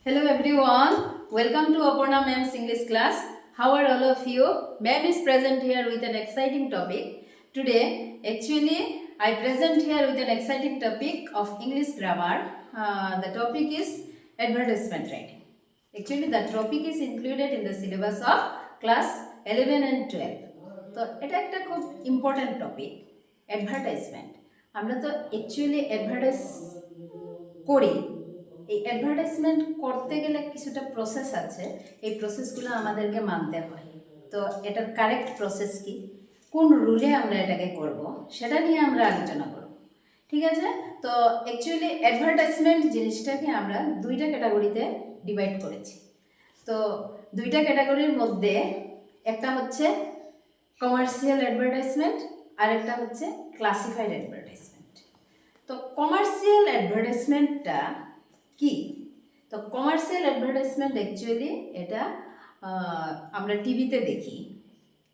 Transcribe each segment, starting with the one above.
Hello everyone, welcome to Aparna Ma'am's English class. How are all of you? Ma'am is present here with an exciting topic. Today, I present here with an exciting topic of English grammar. The topic is advertisement writing. Actually, the topic is included in the syllabus of class 11 and 12. তো এটা একটা খুব important topic advertisement. আমরা তো actually advertise করি। এই advertisement করতে গেলে কিছুটা প্রসেস আছে, এই প্রসেসগুলো আমাদেরকে মানতে হয়। তো এটার কারেক্ট প্রসেস কি, কোন রুলে আমরা এটাকে করব, সেটা নিয়ে আমরা আলোচনা করব। ঠিক আছে? তো অ্যাকচুয়ালি অ্যাডভার্টাইজমেন্ট জিনিসটাকে আমরা দুইটা ক্যাটাগরিতে ডিভাইড করেছি। তো দুইটা ক্যাটাগরির মধ্যে একটা হচ্ছে কমার্শিয়াল অ্যাডভার্টাইজমেন্ট আর একটা হচ্ছে ক্লাসিফাইড অ্যাডভার্টাইজমেন্ট। তো কমার্শিয়াল অ্যাডভার্টাইজমেন্টটা কি? তো কমার্শিয়াল অ্যাডভার্টাইজমেন্ট অ্যাকচুয়ালি এটা আমরা টিভিতে দেখি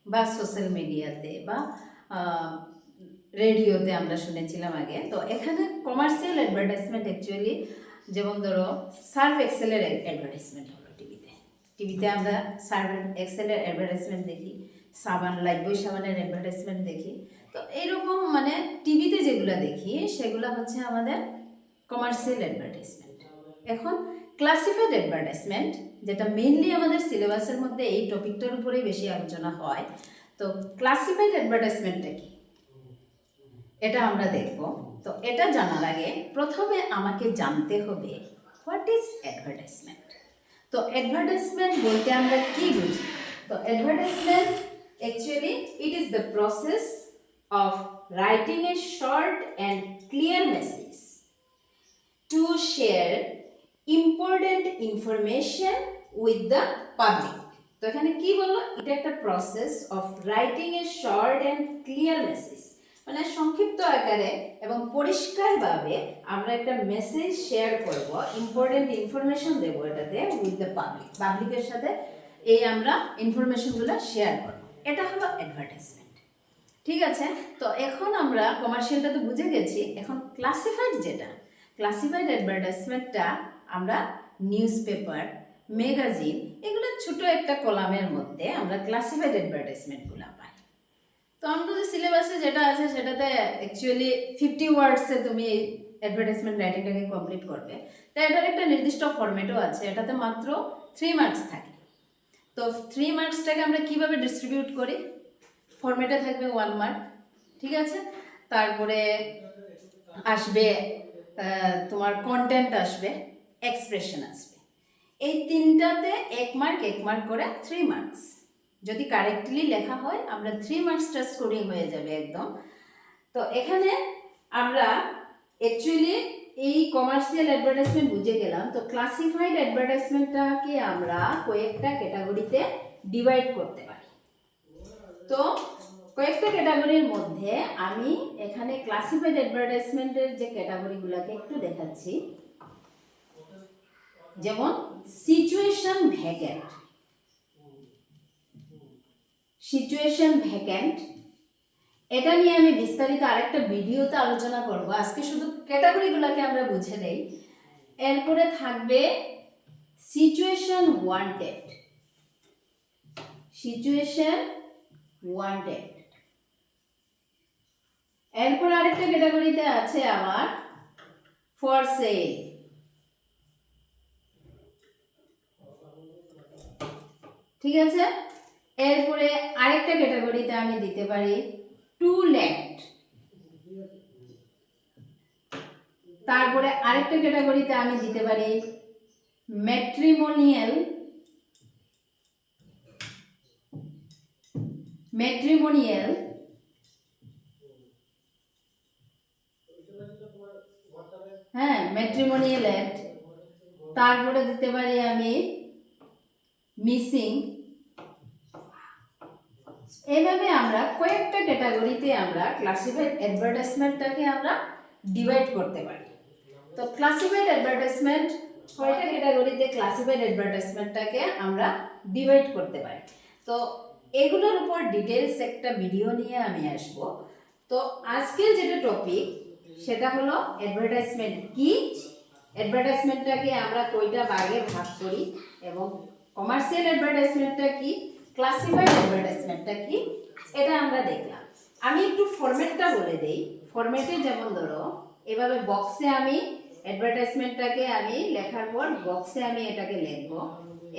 বা সোশ্যাল মিডিয়াতে বা রেডিওতে আমরা শুনেছিলাম আগে। তো এখানে কমার্শিয়াল অ্যাডভার্টাইজমেন্ট অ্যাকচুয়ালি যেমন ধরো সার্ফ এক্সেলের অ্যাডভার্টাইজমেন্ট হলো টিভিতে আমরা সার্ফ এক্সেলের অ্যাডভার্টাইজমেন্ট দেখি, সাবান লাইফবয় সাবানের অ্যাডভার্টাইজমেন্ট দেখি। তো এইরকম মানে টিভিতে যেগুলো দেখি সেগুলো হচ্ছে আমাদের কমার্শিয়াল অ্যাডভার্টাইজমেন্ট। এখন ক্লাসিফাইড অ্যাডভার্টাইজমেন্ট, যেটা মেইনলি আমাদের সিলেবাসের মধ্যে এই টপিকটার উপরেই বেশি আলোচনা হয়। তো ক্লাসিফাইড অ্যাডভার্টাইজমেন্টটা কি এটা আমরা দেখব। তো এটা জানার আগে প্রথমে আমাকে জানতে হবে হোয়াট ইজ অ্যাডভার্টাইজমেন্ট। তো অ্যাডভার্টাইজমেন্ট বলতে আমরা কি বুঝি? তো advertisement actually it is the process of writing a short and clear message to share important information with the public. তো এখানে কি বললো? এটা একটা process of writing a short and clear message, মানে সংক্ষিপ্ত আকারে এবং পরিষ্কারভাবে আমরা একটা মেসেজ শেয়ার করব, ইম্পর্টেন্ট ইনফরমেশন দেবো এটাতে উইথ দ্য পাবলিকের সাথে এই আমরা ইনফরমেশনগুলো শেয়ার করব। এটা হলো অ্যাডভার্টাইজমেন্ট। ঠিক আছে? তো এখন আমরা কমার্শিয়ালটা তো বুঝে গেছি, এখন ক্লাসিফাইড যেটা, ক্লাসিফাইড অ্যাডভার্টাইজমেন্টটা আমরা নিউজ পেপার, ম্যাগাজিন, এগুলো ছোট একটা কলামের মধ্যে আমরা ক্লাসিফাইড অ্যাডভার্টাইজমেন্টগুলো পাই। তো আমাদের সিলেবাসে যেটা আছে সেটাতে অ্যাকচুয়ালি 50 ওয়ার্ডসে তুমি এই অ্যাডভার্টাইজমেন্ট রাইটিংটাকে কমপ্লিট করবে। তো এটার একটা নির্দিষ্ট ফরম্যাটও আছে, এটাতে মাত্র 3 মার্কস থাকে। তো 3 মার্কসটাকে আমরা কিভাবে ডিস্ট্রিবিউট করি? ফরম্যাটে থাকবে 1 মার্ক, ঠিক আছে? তারপরে আসবে তোমার কন্টেন্ট আসবে, এক্সপ্রেশন আসবে, এই তিনটাতে 1 মার্ক করে 3 মার্কস। যদি কারেক্টলি লেখা হয় আমরা 3 মার্কসটা স্কোরিং হয়ে যাবে একদম। তো এখানে আমরা অ্যাকচুয়ালি এই কমার্শিয়াল অ্যাডভার্টাইজমেন্ট বুঝে গেলাম। তো ক্লাসিফাইড অ্যাডভার্টাইজমেন্টটাকে আমরা কয়েকটা ক্যাটাগরিতে ডিভাইড করতে পারি। তো কয়েকটা ক্যাটাগরির মধ্যে আমি এখানে ক্লাসিফাইড অ্যাডভার্টাইজমেন্টের যে ক্যাটাগরিগুলোকে একটু দেখাচ্ছি। যেমন সিচুয়েশন ভ্যাকেন্ট, এটা নিয়ে আমি বিস্তারিত আরেকটা ভিডিওতে আলোচনা করব। আজকে শুধু ক্যাটাগরিগুলোকে আমরা বুঝে নেই। এরপরে থাকবে সিচুয়েশন ওয়ান্টেড, এরপর আরেকটা ক্যাটাগরিতে আছে আমার ফর সেল। ঠিক আছে? এরপরে আরেকটা ক্যাটাগরিতে আমি দিতে পারি টু লেট। তারপরে আরেকটা ক্যাটাগরিতে আমি দিতে পারি ম্যাট্রিমোনিয়াল। হ্যাঁ, ম্যাট্রিমোনিয়াল অ্যাড। তারপরে দিতে পারি আমি মিসিং। এভাবে আমরা কয়েকটা ক্যাটাগরিতে আমরা ক্লাসিফাইড অ্যাডভার্টাইজমেন্টটাকে আমরা ডিভাইড করতে পারি। তো ক্লাসিফাইড অ্যাডভার্টাইজমেন্ট কয়টা ক্যাটাগরিতে ক্লাসিফাইড অ্যাডভার্টাইজমেন্টটাকে আমরা ডিভাইড করতে পারি। তো এগুলোর উপর ডিটেলস একটা ভিডিও নিয়ে আমি আসব। তো আজকের যেটা টপিক সেটা হলো অ্যাডভার্টাইজমেন্ট কি অ্যাডভার্টাইজমেন্টটাকে আমরা কয়টা ভাগে ভাগ করি এবং কমার্শিয়াল অ্যাডভার্টাইজমেন্টটা কি, ক্লাসিফাইড অ্যাডভার্টাইজমেন্টটা কি, এটা আমরা দেখলাম। আমি একটু ফরম্যাটটা বলে দেই। ফরম্যাটে যেমন ধরো এভাবে বক্সে আমি অ্যাডভার্টাইজমেন্টটাকে আমি লেখার পর বক্সে আমি এটাকে লিখবো।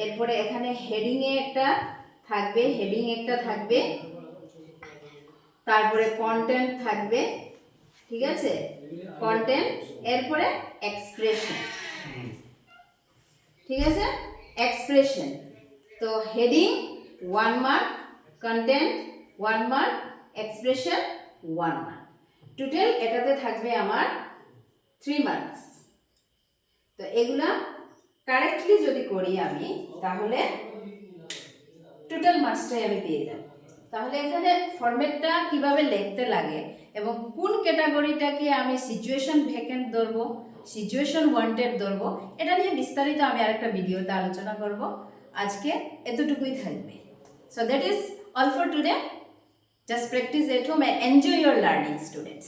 এরপরে এখানে হেডিংয়ে একটা থাকবে, হেডিং একটা থাকবে, তারপরে কন্টেন্ট থাকবে, ঠিক আছে, কন্টেন্ট, এরপরে এক্সপ্রেশন, ঠিক আছে, এক্সপ্রেশন। তো heading 1 mark, content 1 mark, expression 1 mark, total এটাতে থাকবে আমার 3 মার্কস। তো এগুলা কারেক্টলি যদি করি আমি তাহলে টোটাল মার্কসটাই আমি পেয়ে যাব। তাহলে এখানে ফরম্যাটটা কিভাবে লিখতে লাগে এবং কোন ক্যাটাগরিটাকে আমি সিচুয়েশন ভ্যাকেন্ট ধরবো, সিচুয়েশন ওয়ান্টেড ধরবো, এটা নিয়ে বিস্তারিত আমি আরেকটা ভিডিওতে আলোচনা করব। আজকে এতটুকুই থাকবে। So that is all for today. Just practice at home and enjoy your learning, students.